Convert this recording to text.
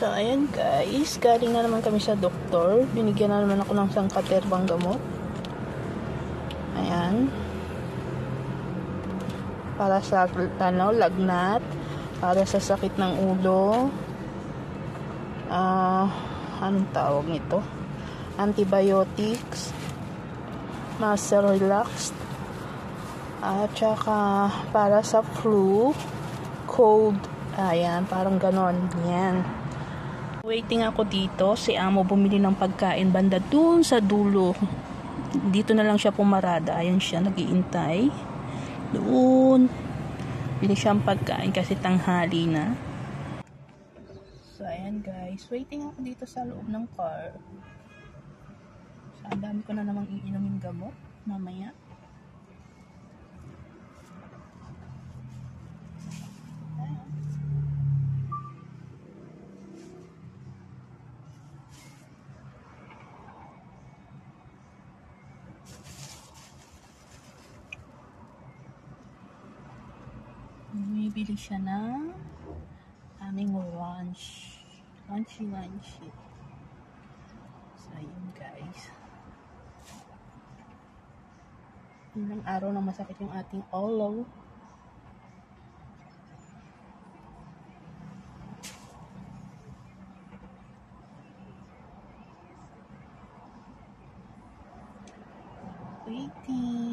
So, ayan guys, galing na naman kami sa doktor. Binigyan na naman ako ng sangkaterbang gamot. Ayan. Para sa lagnat, para sa sakit ng ulo. Anong tawag nito? Antibiotics, muscle relax, at saka para sa flu, cold. Ayan, parang ganon. Yan. Waiting ako dito. Si amo bumili ng pagkain banda dun sa dulo. Dito na lang siya pumarada. Ayan siya, nag-iintay. Doon. Bili siyang pagkain kasi tanghali na. So, ayan guys. Waiting ako dito sa loob ng car. So, ang dami ko na namang iinumin gamot. Mamaya. Bumibili siya ng aming lunch. Lunchy. So, ayun guys. Ilang araw na masakit yung ating ulo. Waiting.